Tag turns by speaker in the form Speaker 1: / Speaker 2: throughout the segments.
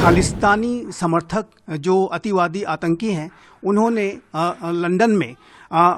Speaker 1: खालिस्तानी समर्थक जो अतिवादी आतंकी हैं, उन्होंने लंदन में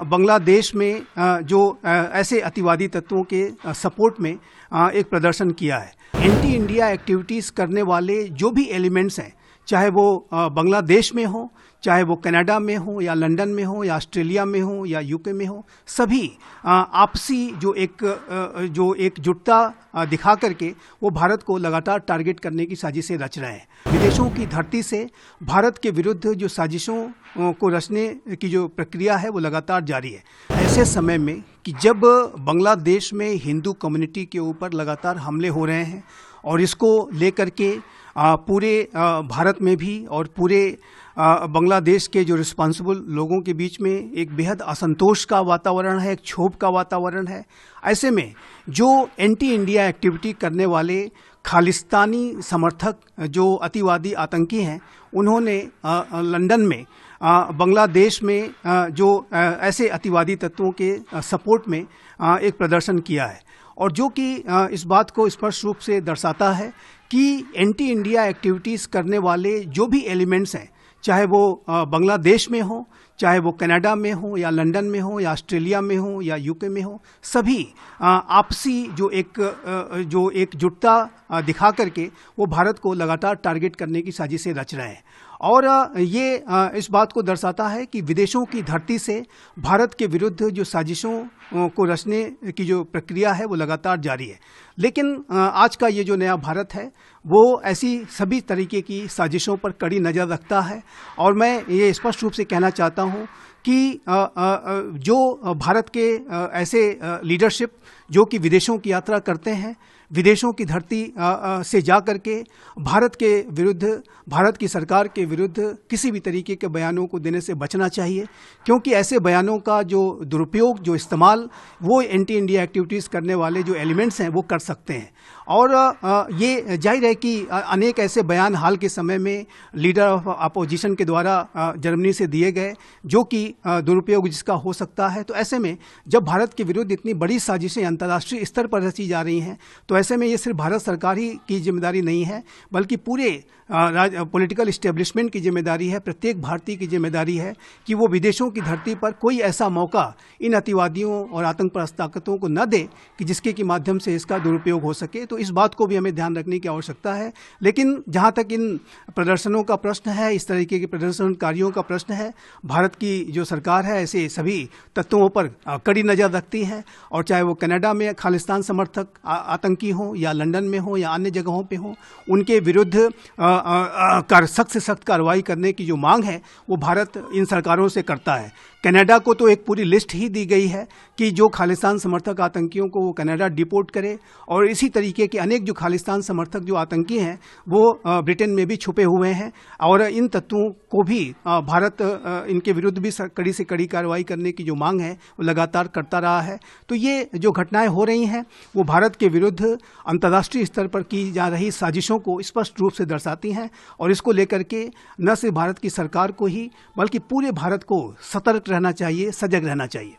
Speaker 1: बांग्लादेश में जो ऐसे अतिवादी तत्वों के सपोर्ट में एक प्रदर्शन किया है। एंटी इंडिया एक्टिविटीज़ करने वाले जो भी एलिमेंट्स हैं, चाहे वो बांग्लादेश में हो, चाहे वो कनाडा में हो या लंदन में हो या ऑस्ट्रेलिया में हो या यूके में हो, सभी आपसी जो एकजुटता दिखा करके वो भारत को लगातार टारगेट करने की साजिशें रच रहे हैं। विदेशों की धरती से भारत के विरुद्ध जो साजिशों को रचने की जो प्रक्रिया है वो लगातार जारी है। ऐसे समय में कि जब बांग्लादेश में हिंदू कम्युनिटी के ऊपर लगातार हमले हो रहे हैं और इसको लेकर के पूरे भारत में भी और पूरे बांग्लादेश के जो रिस्पॉन्सिबल लोगों के बीच में एक बेहद असंतोष का वातावरण है, एक क्षोभ का वातावरण है। ऐसे में जो एंटी इंडिया एक्टिविटी करने वाले खालिस्तानी समर्थक जो अतिवादी आतंकी हैं, उन्होंने लंदन में बांग्लादेश में जो ऐसे अतिवादी तत्वों के सपोर्ट में एक प्रदर्शन किया है, और जो कि इस बात को स्पष्ट रूप से दर्शाता है कि एंटी इंडिया एक्टिविटीज़ करने वाले जो भी एलिमेंट्स हैं, चाहे वो बांग्लादेश में हो, चाहे वो कनाडा में हो या लंदन में हो या ऑस्ट्रेलिया में हो या यूके में हो, सभी आपसी जो एकजुटता दिखा करके वो भारत को लगातार टारगेट करने की साजिशें रच रहे हैं। और ये इस बात को दर्शाता है कि विदेशों की धरती से भारत के विरुद्ध जो साजिशों को रचने की जो प्रक्रिया है वो लगातार जारी है। लेकिन आज का ये जो नया भारत है वो ऐसी सभी तरीके की साजिशों पर कड़ी नज़र रखता है। और मैं ये स्पष्ट रूप से कहना चाहता हूँ कि जो भारत के ऐसे लीडरशिप जो कि विदेशों की यात्रा करते हैं, विदेशों की धरती से जा कर के भारत के विरुद्ध, भारत की सरकार के विरुद्ध किसी भी तरीके के बयानों को देने से बचना चाहिए, क्योंकि ऐसे बयानों का जो दुरुपयोग, जो इस्तेमाल वो एंटी इंडिया एक्टिविटीज़ करने वाले जो एलिमेंट्स हैं वो कर सकते हैं। और ये जाहिर है कि अनेक ऐसे बयान हाल के समय में लीडर ऑफ अपोजिशन के द्वारा जर्मनी से दिए गए जो कि दुरुपयोग जिसका हो सकता है। तो ऐसे में जब भारत के विरुद्ध इतनी बड़ी साजिशें अंतर्राष्ट्रीय स्तर पर रची जा रही हैं, तो ऐसे में ये सिर्फ भारत सरकार ही की जिम्मेदारी नहीं है, बल्कि पूरे पॉलिटिकल इस्टेब्लिशमेंट की जिम्मेदारी है, प्रत्येक भारतीय की जिम्मेदारी है कि वो विदेशों की धरती पर कोई ऐसा मौका इन अतिवादियों और आतंकवादी ताकतों को न दे कि जिसके की माध्यम से इसका दुरुपयोग हो सके। तो इस बात को भी हमें ध्यान रखने की आवश्यकता है। लेकिन जहाँ तक इन प्रदर्शनों का प्रश्न है, इस तरीके के प्रदर्शनकारियों का प्रश्न है, भारत की जो सरकार है ऐसे सभी तत्वों पर कड़ी नज़र रखती है। और चाहे वो कनाडा में खालिस्तान समर्थक आतंकी हों या लंदन में हो या अन्य जगहों पे हो, उनके विरुद्ध सख्त से सख्त कार्रवाई करने की जो मांग है वो भारत इन सरकारों से करता है। कनाडा को तो एक पूरी लिस्ट ही दी गई है कि जो खालिस्तान समर्थक आतंकियों को वो कनाडा डिपोर्ट करे, और इसी तरीके के अनेक जो खालिस्तान समर्थक जो आतंकी हैं वो ब्रिटेन में भी छुपे हुए हैं। और इन तत्वों को भी भारत इनके विरुद्ध भी कड़ी से कड़ी कार्रवाई करने की जो मांग है वो लगातार करता रहा है। तो ये जो घटनाएं हो रही हैं वो भारत के विरुद्ध अंतर्राष्ट्रीय स्तर पर की जा रही साजिशों को स्पष्ट रूप से दर्शाती हैं, और इसको लेकर के न सिर्फ भारत की सरकार को ही बल्कि पूरे भारत को सतर्क रहना चाहिए, सजग रहना चाहिए।